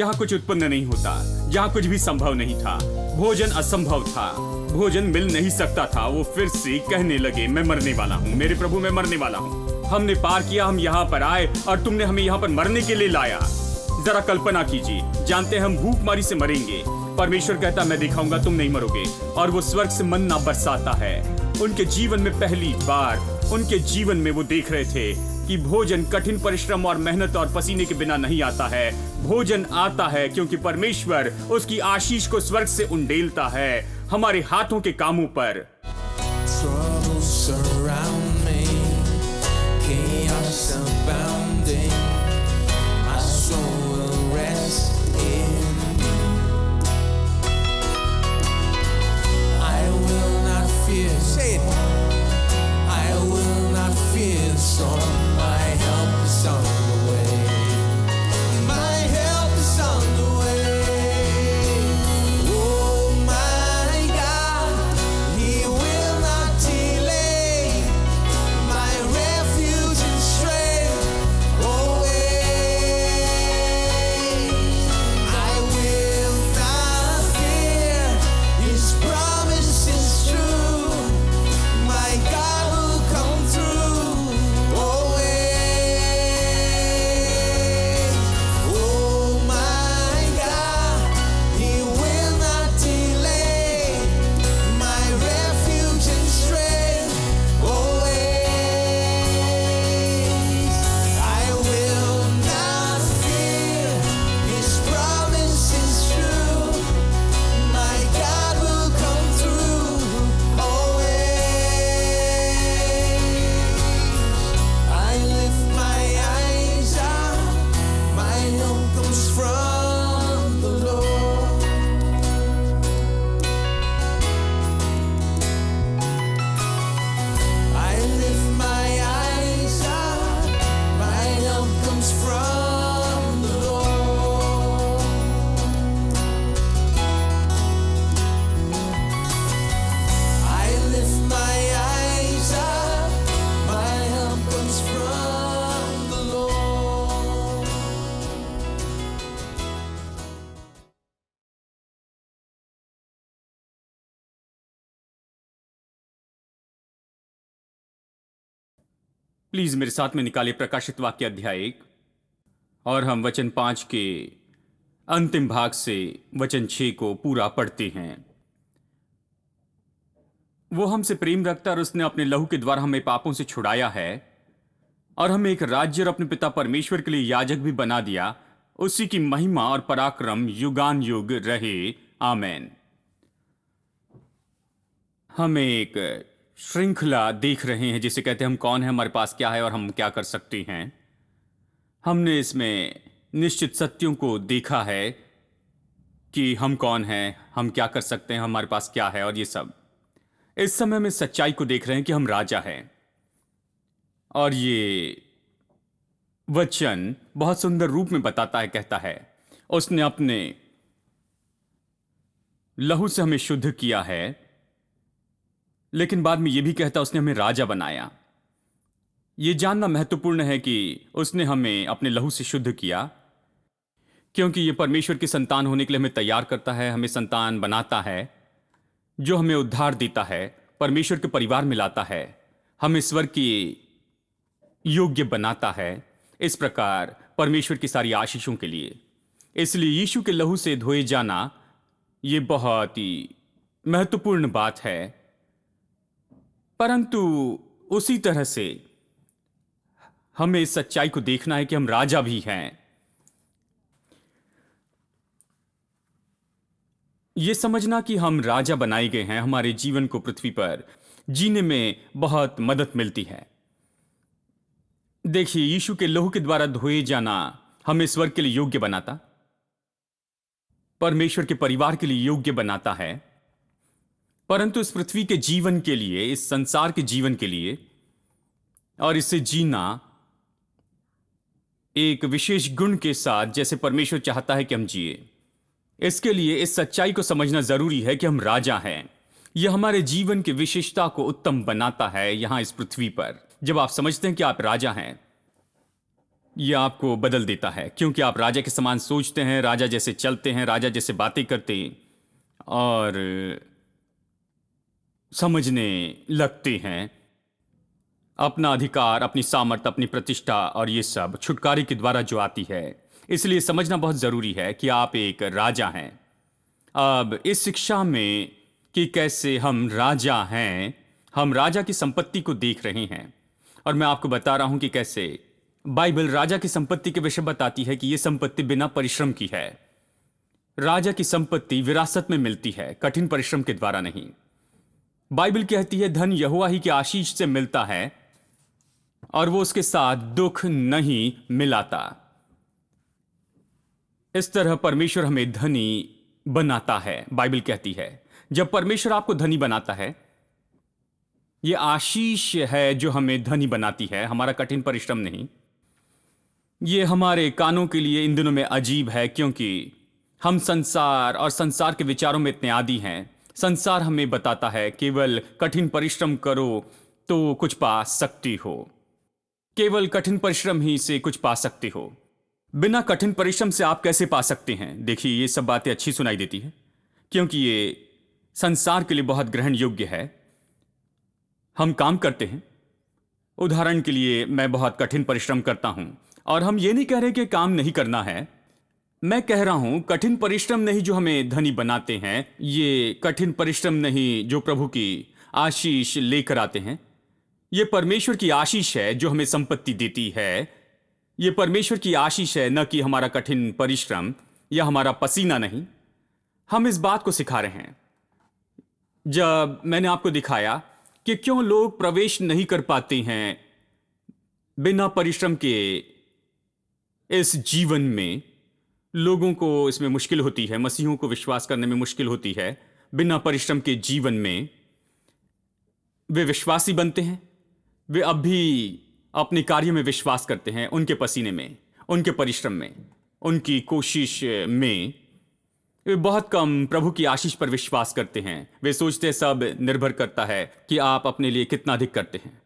जहाँ कुछ उत्पन्न नहीं होता, जहाँ कुछ भी संभव नहीं था, भोजन असंभव था, भोजन मिल नहीं सकता था, वो फिर से कहने लगे, मैं मरने वाला हूँ मेरे प्रभु, मैं मरने वाला हूँ। हमने पार किया, हम यहाँ पर आए और तुमने हमें यहाँ पर मरने के लिए लाया। जरा कल्पना कीजिए, जानते हैं हम भूखमारी से मरेंगे, परमेश्वर कहता मैं दिखाऊंगा तुम नहीं मरोगे, और वो स्वर्ग से मन्ना बरसाता है। उनके जीवन में पहली बार उनके जीवन में वो देख रहे थे कि भोजन कठिन परिश्रम और मेहनत और पसीने के बिना नहीं आता है। भोजन आता है क्योंकि परमेश्वर उसकी आशीष को स्वर्ग से उंडेलता है हमारे हाथों के कामों पर। Say it. I will not fear the storm. My help is on the way. My help is on the way. Oh my God, He will not delay. My refuge and strength always. I will not fear. His promise is true. My God will come through always. Oh my God, He will not delay. My refuge and strength always. I will not fear. His promise is true. My God will come through always. I lift my eyes up, my help comes from the Lord. I lift my eyes up, my help comes from the Lord. I lift my eyes up, my help comes from the Lord. Please मेरे साथ में निकालिए प्रकाशित वाक्य अध्याय 1 और हम वचन 5 के अंतिम भाग से वचन 6 को पूरा पढ़ते हैं। वो हमसे प्रेम रखता और उसने अपने लहू के द्वारा हमें पापों से छुड़ाया है और हमें एक राज्य और अपने पिता परमेश्वर के लिए याजक भी बना दिया। उसी की महिमा और पराक्रम युगान युग रहे, आमेन। हम एक श्रृंखला देख रहे हैं जिसे कहते हैं हम कौन है, हमारे पास क्या है और हम क्या कर सकते हैं। हमने इसमें निश्चित सत्यों को देखा है कि हम कौन हैं, हम क्या कर सकते हैं, हमारे पास क्या है और ये सब। इस समय में सच्चाई को देख रहे हैं कि हम राजा हैं। और ये वचन बहुत सुंदर रूप में बताता है, कहता है उसने अपने लहू से हमें शुद्ध किया है, लेकिन बाद में यह भी कहता उसने हमें राजा बनाया। यह जानना महत्वपूर्ण है कि उसने हमें अपने लहू से शुद्ध किया, क्योंकि यह परमेश्वर की संतान होने के लिए हमें तैयार करता है, हमें संतान बनाता है, जो हमें उद्धार देता है, परमेश्वर के परिवार में लाता है, हमें स्वर्ग की योग्य बनाता है, इस प्रकार परमेश्वर की सारी आशीषों के लिए। इसलिए यीशु के लहू से धोए जाना यह बहुत ही महत्वपूर्ण बात है। परंतु उसी तरह से हमें इस सच्चाई को देखना है कि हम राजा भी हैं। यह समझना कि हम राजा बनाए गए हैं, हमारे जीवन को पृथ्वी पर जीने में बहुत मदद मिलती है। देखिए, यीशु के लहू के द्वारा धोए जाना हमें स्वर्ग के लिए योग्य बनाता, परमेश्वर के परिवार के लिए योग्य बनाता है। परंतु इस पृथ्वी के जीवन के लिए, इस संसार के जीवन के लिए और इसे जीना एक विशेष गुण के साथ, जैसे परमेश्वर चाहता है कि हम जिए, इसके लिए इस सच्चाई को समझना जरूरी है कि हम राजा हैं। यह हमारे जीवन की विशेषता को उत्तम बनाता है यहां इस पृथ्वी पर। जब आप समझते हैं कि आप राजा हैं, ये आपको बदल देता है, क्योंकि आप राजा के समान सोचते हैं, राजा जैसे चलते हैं, राजा जैसे बातें करते और समझने लगते हैं। अपना अधिकार, अपनी सामर्थ, अपनी प्रतिष्ठा और ये सब छुटकारे के द्वारा जो आती है। इसलिए समझना बहुत जरूरी है कि आप एक राजा हैं। अब इस शिक्षा में कि कैसे हम राजा हैं, हम राजा की संपत्ति को देख रहे हैं और मैं आपको बता रहा हूं कि कैसे बाइबल राजा की संपत्ति के विषय बताती है कि यह संपत्ति बिना परिश्रम की है। राजा की संपत्ति विरासत में मिलती है, कठिन परिश्रम के द्वारा नहीं। बाइबल कहती है धन यहोवा ही की आशीष से मिलता है और वो उसके साथ दुख नहीं मिलाता। इस तरह परमेश्वर हमें धनी बनाता है। बाइबल कहती है जब परमेश्वर आपको धनी बनाता है, यह आशीष है जो हमें धनी बनाती है, हमारा कठिन परिश्रम नहीं। यह हमारे कानों के लिए इन दिनों में अजीब है, क्योंकि हम संसार और संसार के विचारों में इतने आदी हैं। संसार हमें बताता है केवल कठिन परिश्रम करो तो कुछ पा सकती हो, केवल कठिन परिश्रम ही से कुछ पा सकते हो। बिना कठिन परिश्रम से आप कैसे पा सकते हैं? देखिए, ये सब बातें अच्छी सुनाई देती है क्योंकि ये संसार के लिए बहुत ग्रहण योग्य है। हम काम करते हैं, उदाहरण के लिए मैं बहुत कठिन परिश्रम करता हूं और हम ये नहीं कह रहे कि काम नहीं करना है। मैं कह रहा हूं कठिन परिश्रम नहीं जो हमें धनी बनाते हैं, ये कठिन परिश्रम नहीं जो प्रभु की आशीष लेकर आते हैं। ये परमेश्वर की आशीष है जो हमें संपत्ति देती है। ये परमेश्वर की आशीष है, न कि हमारा कठिन परिश्रम या हमारा पसीना नहीं। हम इस बात को सिखा रहे हैं। जब मैंने आपको दिखाया कि क्यों लोग प्रवेश नहीं कर पाते हैं बिना परिश्रम के इस जीवन में, लोगों को इसमें मुश्किल होती है, मसीहों को विश्वास करने में मुश्किल होती है बिना परिश्रम के जीवन में। वे विश्वासी बनते हैं, वे अब भी अपने कार्य में विश्वास करते हैं, उनके पसीने में, उनके परिश्रम में, उनकी कोशिश में। वे बहुत कम प्रभु की आशीष पर विश्वास करते हैं। वे सोचते हैं सब निर्भर करता है कि आप अपने लिए कितना अधिक करते हैं।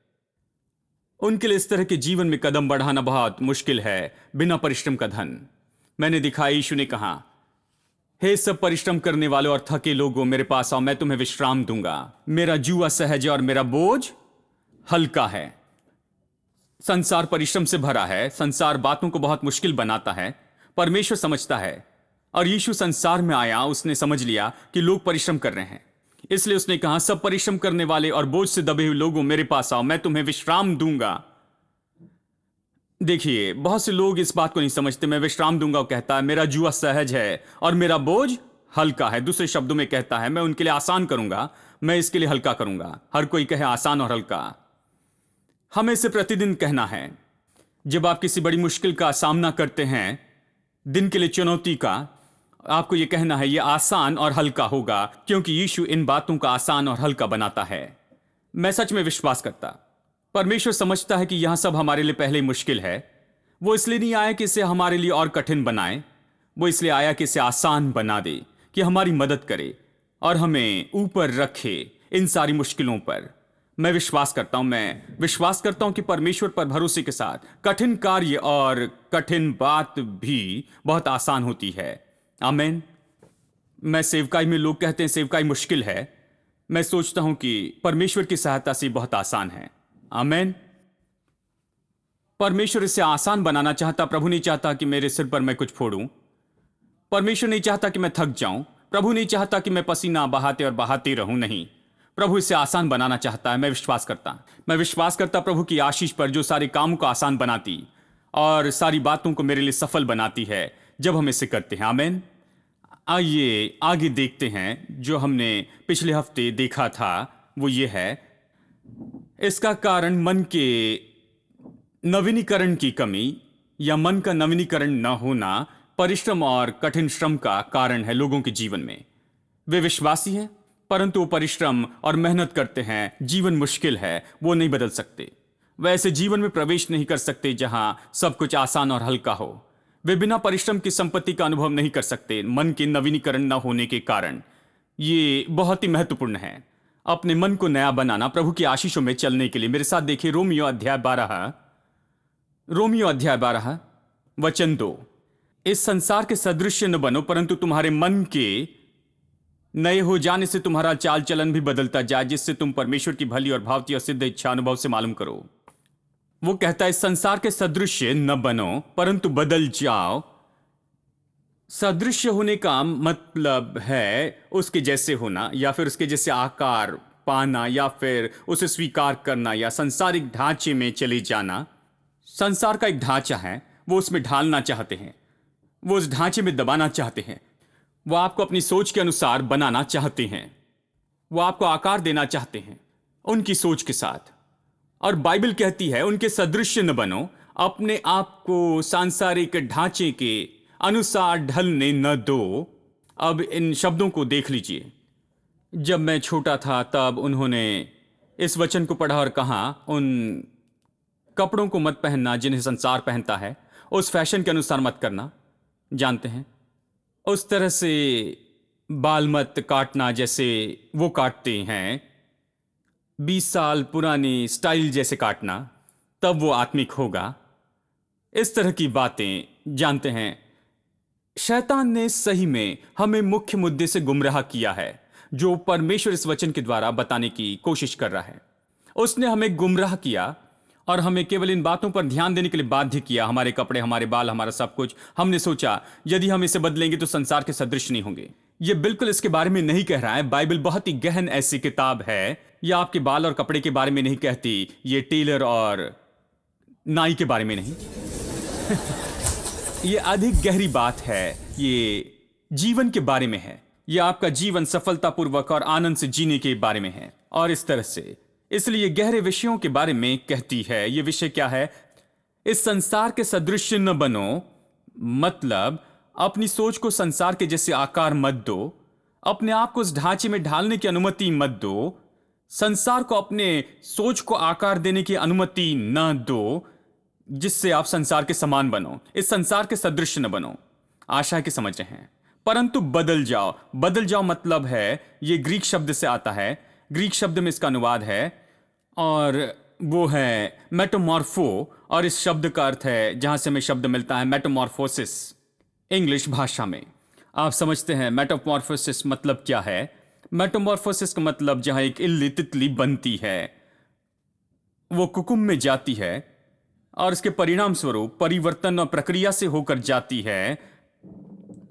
उनके लिए इस तरह के जीवन में कदम बढ़ाना बहुत मुश्किल है बिना परिश्रम का धन। मैंने दिखाया, यीशु ने कहा, हे सब परिश्रम करने वालों और थके लोगों, मेरे पास आओ, मैं तुम्हें विश्राम दूंगा। मेरा जुआ सहज है और मेरा बोझ हल्का है। संसार परिश्रम से भरा है, संसार बातों को बहुत मुश्किल बनाता है। परमेश्वर समझता है और यीशु संसार में आया, उसने समझ लिया कि लोग परिश्रम कर रहे हैं, इसलिए उसने कहा, सब परिश्रम करने वाले और बोझ से दबे हुए लोगों, मेरे पास आओ, मैं तुम्हें विश्राम दूंगा। देखिए, बहुत से लोग इस बात को नहीं समझते। मैं विश्राम दूंगा, वो कहता है मेरा जुआ सहज है और मेरा बोझ हल्का है। दूसरे शब्दों में कहता है मैं उनके लिए आसान करूंगा, मैं इसके लिए हल्का करूंगा। हर कोई कहे आसान और हल्का। हमें इसे प्रतिदिन कहना है। जब आप किसी बड़ी मुश्किल का सामना करते हैं, दिन के लिए चुनौती का, आपको यह कहना है यह आसान और हल्का होगा, क्योंकि यीशु इन बातों का आसान और हल्का बनाता है। मैं सच में विश्वास करता, परमेश्वर समझता है कि यह सब हमारे लिए पहले ही मुश्किल है। वो इसलिए नहीं आया कि इसे हमारे लिए और कठिन बनाए, वो इसलिए आया कि इसे आसान बना दे, कि हमारी मदद करे और हमें ऊपर रखे इन सारी मुश्किलों पर। मैं विश्वास करता हूं कि परमेश्वर पर भरोसे के साथ कठिन कार्य और कठिन बात भी बहुत आसान होती है। आमीन। मैं सेवकाई में, लोग कहते हैं सेवकाई मुश्किल है, मैं सोचता हूं कि परमेश्वर की सहायता से बहुत आसान है। आमीन। परमेश्वर इसे आसान बनाना चाहता। प्रभु नहीं चाहता कि मेरे सिर पर मैं कुछ फोड़ूं। परमेश्वर नहीं चाहता कि मैं थक जाऊं। प्रभु नहीं चाहता कि मैं पसीना बहाते और बहाते रहूं। नहीं, प्रभु इसे आसान बनाना चाहता है। मैं विश्वास करता प्रभु की आशीष पर, जो सारे कामों को आसान बनाती और सारी बातों को मेरे लिए सफल बनाती है जब हम इसे करते हैं। आमीन। आइए आगे देखते हैं। जो हमने पिछले हफ्ते देखा था वो ये है, इसका कारण मन के नवीनीकरण की कमी या मन का नवीनीकरण न होना परिश्रम और कठिन श्रम का कारण है लोगों के जीवन में। वे विश्वासी हैं परंतु वो परिश्रम और मेहनत करते हैं। जीवन मुश्किल है, वो नहीं बदल सकते। वे ऐसे जीवन में प्रवेश नहीं कर सकते जहां सब कुछ आसान और हल्का हो। वे बिना परिश्रम की संपत्ति का अनुभव नहीं कर सकते, मन के नवीनीकरण न होने के कारण। ये बहुत ही महत्वपूर्ण है, अपने मन को नया बनाना, प्रभु की आशीषों में चलने के लिए। मेरे साथ देखिए रोमियो अध्याय 12 रोमियो अध्याय 12 वचन 2। इस संसार के सदृश्य न बनो, परंतु तुम्हारे मन के नए हो जाने से तुम्हारा चाल चलन भी बदलता जाए, जिससे तुम परमेश्वर की भली और भावती और सिद्ध इच्छा अनुभव से मालूम करो। वो कहता है इस संसार के सदृश्य न बनो, परंतु बदल जाओ। सदृश्य होने का मतलब है उसके जैसे होना, या फिर उसके जैसे आकार पाना, या फिर उसे स्वीकार करना, या संसारिक ढांचे में चले जाना। संसार का एक ढांचा है, वो उसमें ढालना चाहते हैं, वो उस ढांचे में दबाना चाहते हैं, वो आपको अपनी सोच के अनुसार बनाना चाहते हैं, वो आपको आकार देना चाहते हैं उनकी सोच के साथ। और बाइबल कहती है उनके सदृश्य न बनो, अपने आप को सांसारिक ढांचे के अनुसार ढलने न दो। अब इन शब्दों को देख लीजिए। जब मैं छोटा था तब उन्होंने इस वचन को पढ़ा और कहा, उन कपड़ों को मत पहनना जिन्हें संसार पहनता है, उस फैशन के अनुसार मत करना। जानते हैं, उस तरह से बाल मत काटना जैसे वो काटते हैं, 20 साल पुरानी स्टाइल जैसे काटना, तब वो आत्मिक होगा। इस तरह की बातें। जानते हैं, शैतान ने सही में हमें मुख्य मुद्दे से गुमराह किया है, जो परमेश्वर इस वचन के द्वारा बताने की कोशिश कर रहा है। उसने हमें गुमराह किया और हमें केवल इन बातों पर ध्यान देने के लिए बाध्य किया। हमारे कपड़े, हमारे बाल, हमारा सब कुछ। हमने सोचा यदि हम इसे बदलेंगे तो संसार के सदृश नहीं होंगे। यह बिल्कुल इसके बारे में नहीं कह रहा है। बाइबल बहुत ही गहन ऐसी किताब है। यह आपके बाल और कपड़े के बारे में नहीं कहती, ये टेलर और नाई के बारे में नहीं। ये अधिक गहरी बात है। ये जीवन के बारे में है। यह आपका जीवन सफलतापूर्वक और आनंद से जीने के बारे में है, और इस तरह से। इसलिए गहरे विषयों के बारे में कहती है। यह विषय क्या है? इस संसार के सदृश्य न बनो, मतलब अपनी सोच को संसार के जैसे आकार मत दो, अपने आप को उस ढांचे में ढालने की अनुमति मत दो, संसार को अपने सोच को आकार देने की अनुमति न दो, जिससे आप संसार के समान बनो। इस संसार के सदृश्य न बनो। आशा है कि समझ रहे हैं। परंतु बदल जाओ। बदल जाओ मतलब है, यह ग्रीक शब्द से आता है। ग्रीक शब्द में इसका अनुवाद है और वो है मेटामॉर्फो, और इस शब्द का अर्थ है, जहां से हमें शब्द मिलता है मेटामॉर्फोसिस इंग्लिश भाषा में। आप समझते हैं मेटामॉर्फोसिस मतलब क्या है? मेटामॉर्फोसिस का मतलब जहां एक इल्ली तितली बनती है, वो कुकुम में जाती है और इसके परिणाम स्वरूप परिवर्तन और प्रक्रिया से होकर जाती है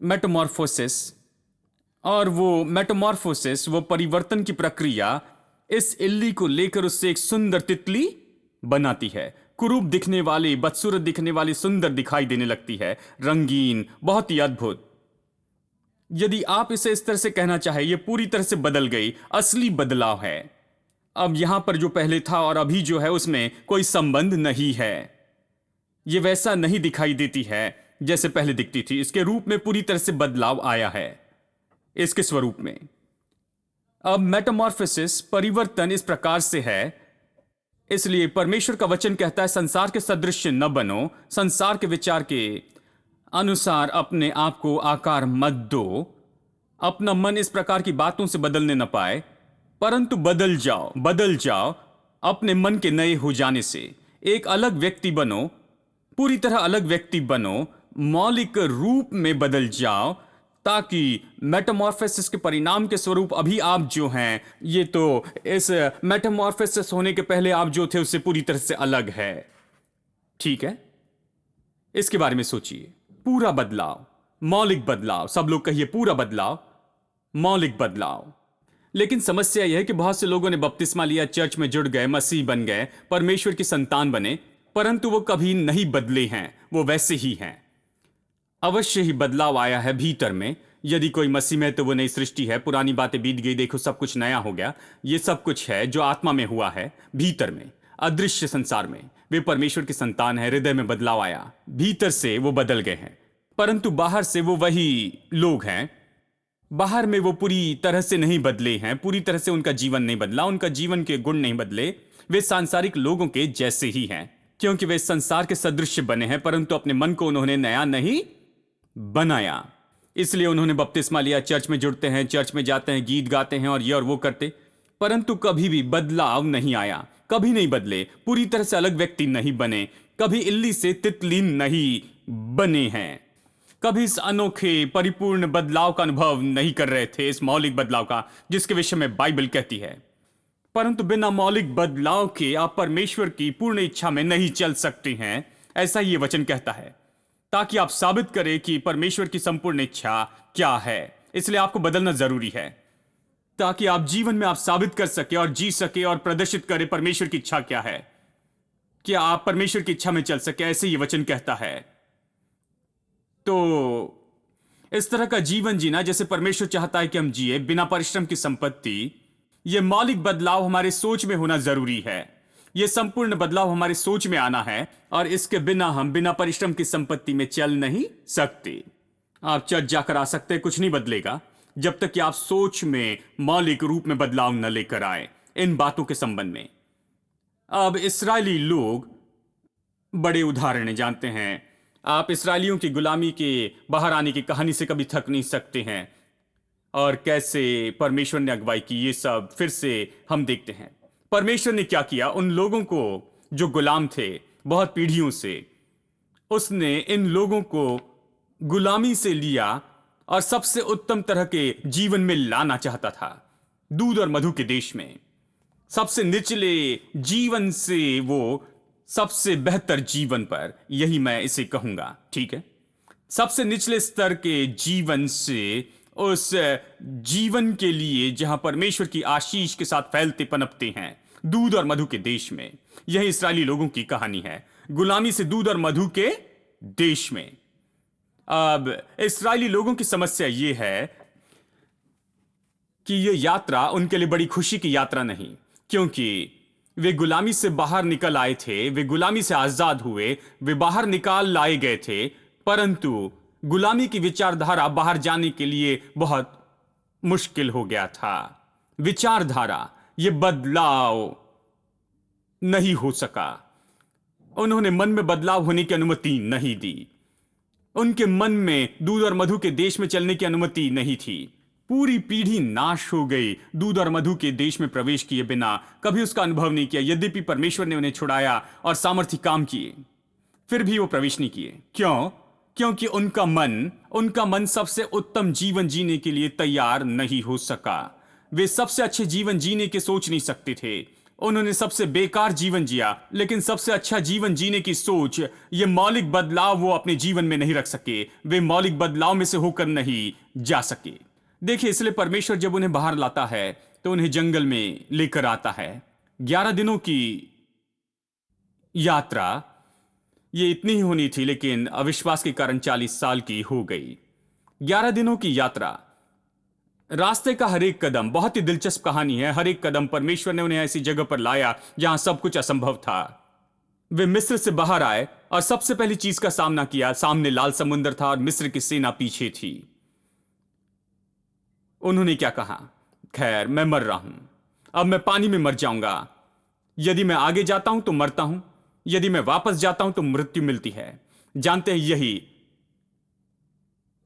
मेटामॉर्फोसिस। और वो मेटामॉर्फोसिस, वो परिवर्तन की प्रक्रिया इस इल्ली को लेकर उससे एक सुंदर तितली बनाती है। कुरूप दिखने वाली, बदसूरत दिखने वाली सुंदर दिखाई देने लगती है, रंगीन, बहुत ही अद्भुत। यदि आप इसे इस तरह से कहना चाहे, ये पूरी तरह से बदल गई, असली बदलाव है। अब यहां पर जो पहले था और अभी जो है उसमें कोई संबंध नहीं है। ये वैसा नहीं दिखाई देती है जैसे पहले दिखती थी। इसके रूप में पूरी तरह से बदलाव आया है, इसके स्वरूप में। अब मेटामॉर्फोसिस, परिवर्तन इस प्रकार से है। इसलिए परमेश्वर का वचन कहता है संसार के सदृश्य न बनो, संसार के विचार के अनुसार अपने आप को आकार मत दो। अपना मन इस प्रकार की बातों से बदलने न पाए, परंतु बदल जाओ। बदल जाओ अपने मन के नए हो जाने से। एक अलग व्यक्ति बनो, पूरी तरह अलग व्यक्ति बनो, मौलिक रूप में बदल जाओ, ताकि मेटामॉर्फोसिस के परिणाम के स्वरूप अभी आप जो हैं, ये तो इस मेटामॉर्फोसिस होने के पहले आप जो थे उससे पूरी तरह से अलग है। ठीक है, इसके बारे में सोचिए। पूरा बदलाव, मौलिक बदलाव। सब लोग कहिए पूरा बदलाव, मौलिक बदलाव। लेकिन समस्या यह है कि बहुत से लोगों ने बपतिस्मा लिया, चर्च में जुड़ गए, मसीह बन गए, परमेश्वर की संतान बने, परंतु वो कभी नहीं बदले हैं, वो वैसे ही हैं। अवश्य ही बदलाव आया है भीतर में। यदि कोई मसीह में तो वो नई सृष्टि है, पुरानी बातें बीत गई, देखो सब कुछ नया हो गया। ये सब कुछ है जो आत्मा में हुआ है, भीतर में, अदृश्य संसार में। वे परमेश्वर की संतान है, हृदय में बदलाव आया, भीतर से वो बदल गए हैं। परंतु बाहर से वो वही लोग हैं। बाहर में वो पूरी तरह से नहीं बदले हैं, पूरी तरह से उनका जीवन नहीं बदला, उनका जीवन के गुण नहीं बदले। वे सांसारिक लोगों के जैसे ही हैं, क्योंकि वे संसार के सदृश्य बने हैं, परंतु अपने मन को उन्होंने नया नहीं बनाया। इसलिए उन्होंने बपतिस्मा लिया, चर्च में जुड़ते हैं, चर्च में जाते हैं, गीत गाते हैं और ये और वो करते, परंतु कभी भी बदलाव नहीं आया, कभी नहीं बदले, पूरी तरह से अलग व्यक्ति नहीं बने, कभी इल्ली से तितली नहीं बने हैं, कभी इस अनोखे परिपूर्ण बदलाव का अनुभव नहीं कर रहे थे, इस मौलिक बदलाव का जिसके विषय में बाइबल कहती है। परंतु बिना मौलिक बदलाव के आप परमेश्वर की पूर्ण इच्छा में नहीं चल सकते हैं, ऐसा ही ये वचन कहता है, ताकि आप साबित करें कि परमेश्वर की संपूर्ण इच्छा क्या है। इसलिए आपको बदलना जरूरी है, ताकि आप जीवन में आप साबित कर सके और जी सके और प्रदर्शित करें परमेश्वर की इच्छा क्या है, कि आप परमेश्वर की इच्छा में चल सके। ऐसे ये वचन कहता है। तो इस तरह का जीवन जीना जैसे परमेश्वर चाहता है कि हम जिए, बिना परिश्रम की संपत्ति, यह मौलिक बदलाव हमारे सोच में होना जरूरी है। यह संपूर्ण बदलाव हमारे सोच में आना है, और इसके बिना हम बिना परिश्रम की संपत्ति में चल नहीं सकते। आप चर्च जाकर आ सकते, कुछ नहीं बदलेगा जब तक कि आप सोच में मौलिक रूप में बदलाव न लेकर आए इन बातों के संबंध में। अब इस्राएली लोग बड़े उदाहरण जानते हैं। आप इस्राएलियों की गुलामी के बाहर आने की कहानी से कभी थक नहीं सकते हैं, और कैसे परमेश्वर ने अगुवाई की, ये सब फिर से हम देखते हैं। परमेश्वर ने क्या किया, उन लोगों को जो गुलाम थे बहुत पीढ़ियों से, उसने इन लोगों को गुलामी से लिया और सबसे उत्तम तरह के जीवन में लाना चाहता था, दूध और मधु के देश में। सबसे निचले जीवन से वो सबसे बेहतर जीवन पर, यही मैं इसे कहूंगा, ठीक है, सबसे निचले स्तर के जीवन से उस जीवन के लिए जहां परमेश्वर की आशीष के साथ फैलते पनपते हैं, दूध और मधु के देश में। यही इस्राएली लोगों की कहानी है, गुलामी से दूध और मधु के देश में। अब इस्राएली लोगों की समस्या यह है कि यह यात्रा उनके लिए बड़ी खुशी की यात्रा नहीं, क्योंकि वे गुलामी से बाहर निकल आए थे, वे गुलामी से आजाद हुए, वे बाहर निकाल लाए गए थे, परंतु गुलामी की विचारधारा बाहर जाने के लिए बहुत मुश्किल हो गया था। विचारधारा, यह बदलाव नहीं हो सका। उन्होंने मन में बदलाव होने की अनुमति नहीं दी। उनके मन में दूध और मधु के देश में चलने की अनुमति नहीं थी। पूरी पीढ़ी नाश हो गई दूध और मधु के देश में प्रवेश किए बिना, कभी उसका अनुभव नहीं किया। यद्यपि परमेश्वर ने उन्हें छुड़ाया और सामर्थ्य काम किए, फिर भी वो प्रवेश नहीं किए। क्यों? क्योंकि उनका मन सबसे उत्तम जीवन जीने के लिए तैयार नहीं हो सका। वे सबसे अच्छे जीवन जीने के सोच नहीं सकते थे। उन्होंने सबसे बेकार जीवन जिया, लेकिन सबसे अच्छा जीवन जीने की सोच, ये मौलिक बदलाव वो अपने जीवन में नहीं रख सके। वे मौलिक बदलाव में से होकर नहीं जा सके। देखिए, इसलिए परमेश्वर जब उन्हें बाहर लाता है तो उन्हें जंगल में लेकर आता है। 11 दिनों की यात्रा ये इतनी ही होनी थी, लेकिन अविश्वास के कारण 40 साल की हो गई। 11 दिनों की यात्रा, रास्ते का हर एक कदम बहुत ही दिलचस्प कहानी है। हर एक कदम परमेश्वर ने उन्हें ऐसी जगह पर लाया जहां सब कुछ असंभव था। वे मिस्र से बाहर आए और सबसे पहली चीज का सामना किया। सामने लाल समुद्र था और मिस्र की सेना पीछे थी। उन्होंने क्या कहा? खैर, मैं मर रहा हूं, अब मैं पानी में मर जाऊंगा। यदि मैं आगे जाता हूं तो मरता हूं, यदि मैं वापस जाता हूं तो मृत्यु मिलती है। जानते हैं यही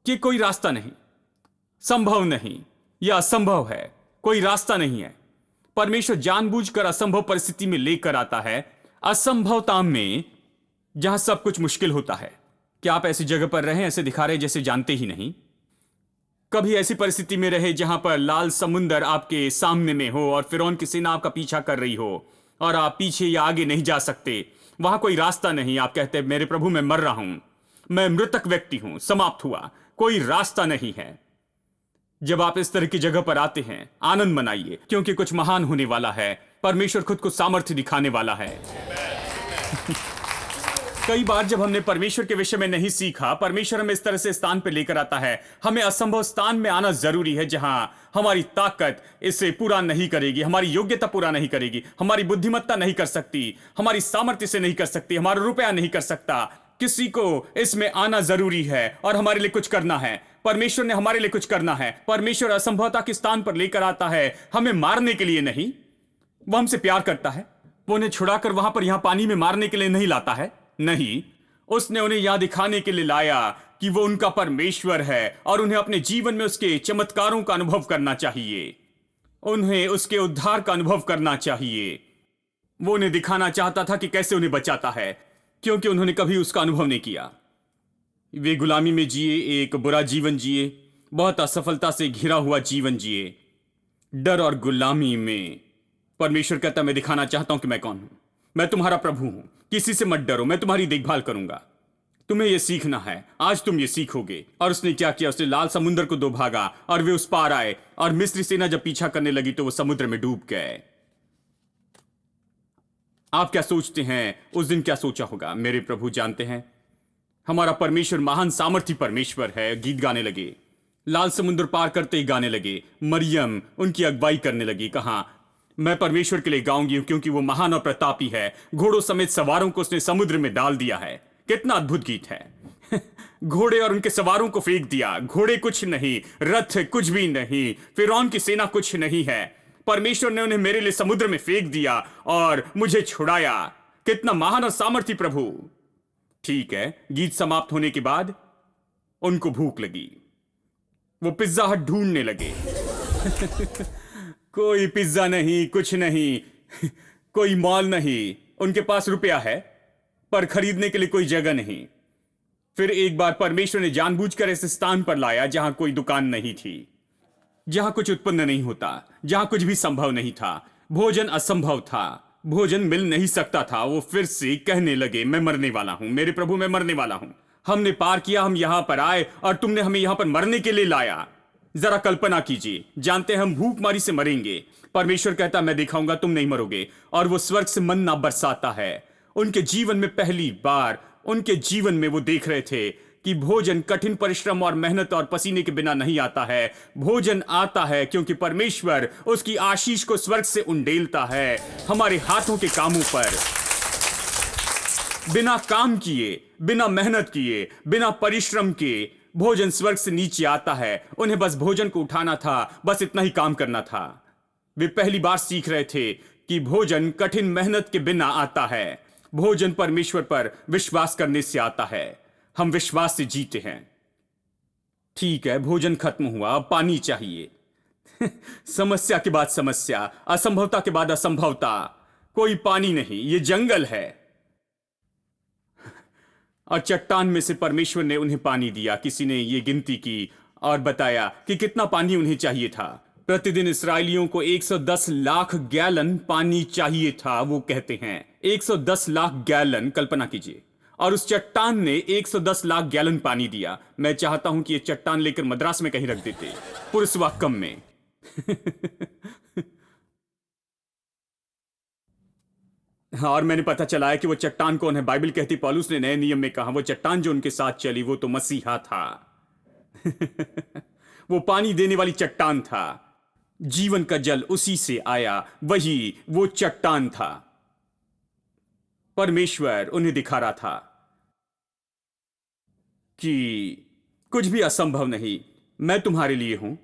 कि कोई रास्ता नहीं, संभव नहीं, यह असंभव है, कोई रास्ता नहीं है। परमेश्वर जानबूझकर असंभव परिस्थिति में लेकर आता है, असंभवता में जहां सब कुछ मुश्किल होता है। क्या आप ऐसी जगह पर रहे, ऐसे दिखा रहे जैसे जानते ही नहीं? कभी ऐसी परिस्थिति में रहे जहां पर लाल समुंदर आपके सामने में हो और फिरौन की सेना आपका पीछा कर रही हो और आप पीछे या आगे नहीं जा सकते, वहां कोई रास्ता नहीं। आप कहते हैं, मेरे प्रभु मैं मर रहा हूं, मैं मृतक व्यक्ति हूं, समाप्त हुआ, कोई रास्ता नहीं है। जब आप इस तरह की जगह पर आते हैं, आनंद मनाइए, क्योंकि कुछ महान होने वाला है। परमेश्वर खुद को सामर्थ्य दिखाने वाला है। कई बार जब हमने परमेश्वर के विषय में नहीं सीखा, परमेश्वर हमें इस तरह से स्थान पर लेकर आता है। हमें असंभव स्थान में आना जरूरी है, जहां हमारी ताकत इसे पूरा नहीं करेगी, हमारी योग्यता पूरा नहीं करेगी, हमारी बुद्धिमत्ता नहीं कर सकती, हमारी सामर्थ्य से नहीं कर सकती, हमारा रुपया नहीं कर सकता। किसी को इसमें आना जरूरी है और हमारे लिए कुछ करना है। परमेश्वर ने हमारे लिए कुछ करना है। परमेश्वर असंभवता के स्थान पर लेकर आता है, हमें मारने के लिए नहीं। वो हमसे प्यार करता है। वो उन्हें छुड़ाकर वहां पर यहां पानी में मारने के लिए नहीं लाता है, नहीं। उसने उन्हें यहां दिखाने के लिए लाया कि वो उनका परमेश्वर है और उन्हें अपने जीवन में उसके चमत्कारों का अनुभव करना चाहिए, उन्हें उसके उद्धार का अनुभव करना चाहिए। वो उन्हें दिखाना चाहता था कि कैसे उन्हें बचाता है। क्योंकि उन्होंने कभी उसका अनुभव नहीं किया। वे गुलामी में जिए, एक बुरा जीवन जिए, बहुत असफलता से घिरा हुआ जीवन जिए, डर और गुलामी में। परमेश्वर कहता, मैं दिखाना चाहता हूं कि मैं कौन हूं। मैं तुम्हारा प्रभु हूं, किसी से मत डरो, मैं तुम्हारी देखभाल करूंगा। तुम्हें यह सीखना है, आज तुम ये सीखोगे। और उसने क्या किया? उसने लाल समुद्र को दो भागा और वे उस पार आए, और मिस्री सेना जब पीछा करने लगी तो वो समुद्र में डूब गए। आप क्या सोचते हैं उस दिन क्या सोचा होगा? मेरे प्रभु जानते हैं। हमारा परमेश्वर महान सामर्थी परमेश्वर है। गीत गाने लगे, लाल समुद्र पार करते ही गाने लगे। मरियम उनकी अगुवाई करने लगी। कहा, मैं परमेश्वर के लिए गाऊंगी क्योंकि वो महान और प्रतापी है। घोड़ों समेत सवारों को उसने समुद्र में डाल दिया है। कितना अद्भुत गीत है। घोड़े और उनके सवारों को फेंक दिया। घोड़े कुछ नहीं, रथ कुछ भी नहीं, फिरौन की सेना कुछ नहीं है। परमेश्वर ने उन्हें मेरे लिए समुद्र में फेंक दिया और मुझे छुड़ाया। कितना महान और सामर्थी प्रभु। ठीक है, गीत समाप्त होने के बाद उनको भूख लगी। वो पिज्जा हट ढूंढने लगे। कोई पिज्जा नहीं, कुछ नहीं, कोई मॉल नहीं। उनके पास रुपया है पर खरीदने के लिए कोई जगह नहीं। फिर एक बार परमेश्वर ने जानबूझकर ऐसे स्थान पर लाया जहां कोई दुकान नहीं थी, जहां कुछ उत्पन्न नहीं होता, जहां कुछ भी संभव नहीं था। भोजन असंभव था, भोजन मिल नहीं सकता था। वो फिर से कहने लगे, मैं मरने वाला हूं, मेरे प्रभु मैं मरने वाला हूं। हमने पार किया, हम यहां पर आए और तुमने हमें यहां पर मरने के लिए लाया। जरा कल्पना कीजिए, जानते हैं हम भूखमारी से मरेंगे। परमेश्वर कहता, मैं दिखाऊंगा तुम नहीं मरोगे। और वो स्वर्ग से मन्ना बरसाता है। उनके जीवन में पहली बार उनके जीवन में वो देख रहे थे कि भोजन कठिन परिश्रम और मेहनत और पसीने के बिना नहीं आता है। भोजन आता है क्योंकि परमेश्वर उसकी आशीष को स्वर्ग से उंडेलता है हमारे हाथों के कामों पर। बिना काम किए, बिना मेहनत किए, बिना परिश्रम के भोजन स्वर्ग से नीचे आता है। उन्हें बस भोजन को उठाना था, बस इतना ही काम करना था। वे पहली बार सीख रहे थे कि भोजन कठिन मेहनत के बिना आता है। भोजन परमेश्वर पर विश्वास करने से आता है। हम विश्वास से जीते हैं। ठीक है, भोजन खत्म हुआ, अब पानी चाहिए। समस्या के बाद समस्या, असंभवता के बाद असंभवता। कोई पानी नहीं, ये जंगल है। और चट्टान में से परमेश्वर ने उन्हें पानी दिया। किसी ने ये गिनती की और बताया कि कितना पानी उन्हें चाहिए था। प्रतिदिन इस्राएलियों को 110 लाख गैलन पानी चाहिए था। वो कहते हैं 110 लाख गैलन, कल्पना कीजिए। और उस चट्टान ने 110 लाख गैलन पानी दिया। मैं चाहता हूं कि ये चट्टान लेकर मद्रास में कहीं रख देते, पुरस्वाकम में। और मैंने पता चला है कि वो चट्टान कौन है। बाइबल कहती, पौलुस ने नए नियम में कहा, वो चट्टान जो उनके साथ चली वो तो मसीहा था। वो पानी देने वाली चट्टान था। जीवन का जल उसी से आया, वही वो चट्टान था। परमेश्वर उन्हें दिखा रहा था कि कुछ भी असंभव नहीं, मैं तुम्हारे लिए हूं।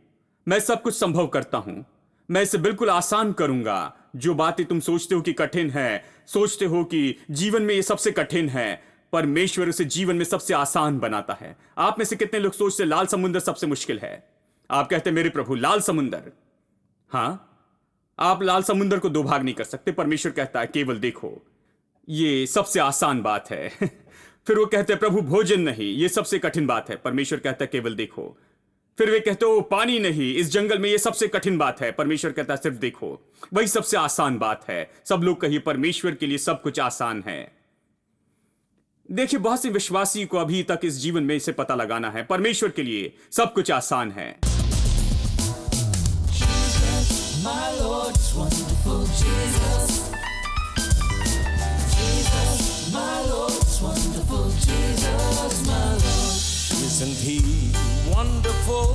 मैं सब कुछ संभव करता हूं। मैं इसे बिल्कुल आसान करूंगा। जो बातें तुम सोचते हो कि कठिन है, सोचते हो कि जीवन में ये सबसे कठिन है, परमेश्वर उसे जीवन में सबसे आसान बनाता है। आप में से कितने लोग सोचते लाल समुद्र सबसे मुश्किल है? आप कहते मेरे प्रभु लाल समुद्र। हां, आप लाल समुद्र को दो भाग नहीं कर सकते। परमेश्वर कहता है केवल देखो, ये सबसे आसान बात है। फिर वो कहते हैं प्रभु भोजन नहीं, ये सबसे कठिन बात है। परमेश्वर कहता है केवल देखो। फिर वे कहते हो पानी नहीं, इस जंगल में ये सबसे कठिन बात है। परमेश्वर कहता है सिर्फ देखो, वही सबसे आसान बात है। सब लोग कहिए परमेश्वर के लिए सब कुछ आसान है। देखिए, बहुत से विश्वासी को अभी तक इस जीवन में इसे पता लगाना है, परमेश्वर के लिए सब कुछ आसान है। My Lord, wonderful Jesus. Jesus, my Lord, wonderful Jesus, my Lord. Isn't he wonderful,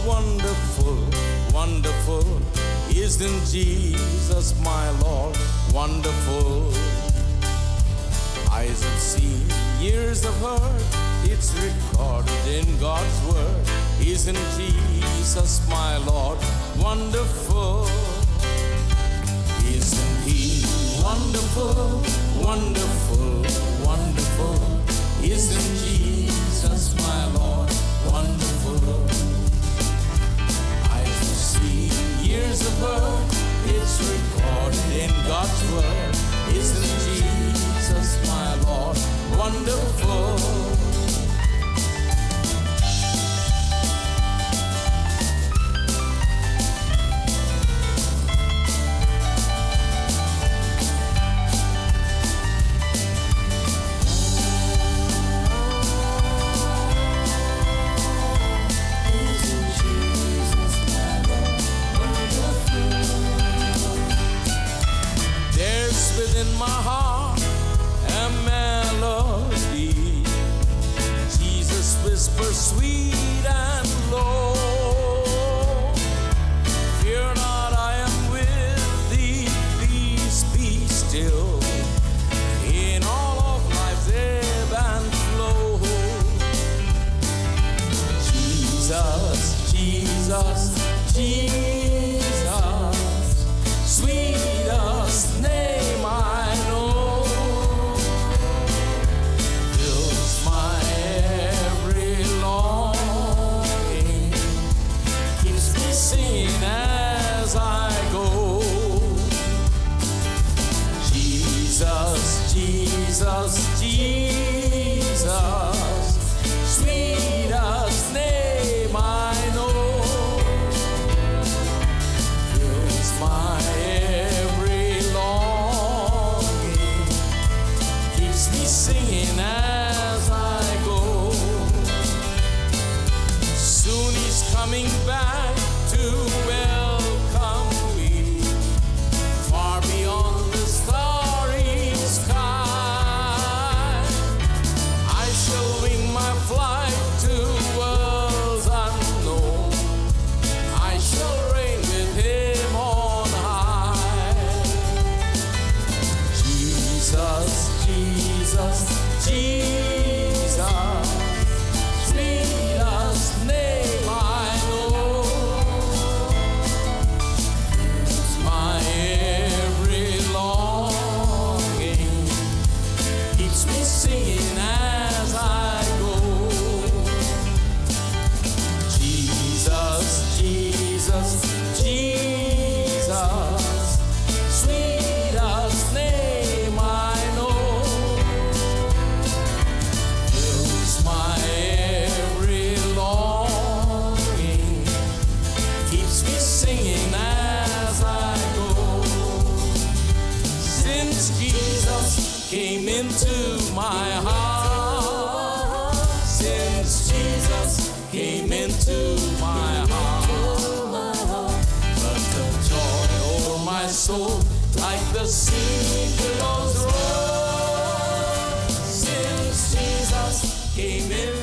wonderful, wonderful? Isn't Jesus my Lord wonderful? Eyes have seen, ears have heard, it's recorded in God's word. Isn't Jesus my Lord wonderful? Isn't he wonderful, wonderful, wonderful? Isn't Jesus my Lord wonderful? Eyes have seen, ears have heard, it's recorded in God's word. Isn't Jesus my Lord wonderful. There's within my heart a melody. Jesus whispers sweet and low. Fear not, I am with thee. Peace, be still. In all of life's ebb and flow. Jesus, Jesus, Jesus, sweetest name I know, fills my every longing, keeps me singing as I go. Jesus, Jesus, Jesus, sweetest name I know, fills my every longing, keeps me singing as I go. Soon he's coming back to welcome me, far beyond the starry sky. I shall wing my flight to worlds unknown. I shall reign with him on high. Jesus, Jesus, Jesus, sweetest name I know, my every longing, keeps me singing as I go. Jesus, Jesus, Jesus, sweetest name I know, fills my every longing, keeps me singing as I go. Since Jesus came into my heart, since Jesus came into my heart, but the joy o'er my soul like the sea billows roll. Since Jesus came in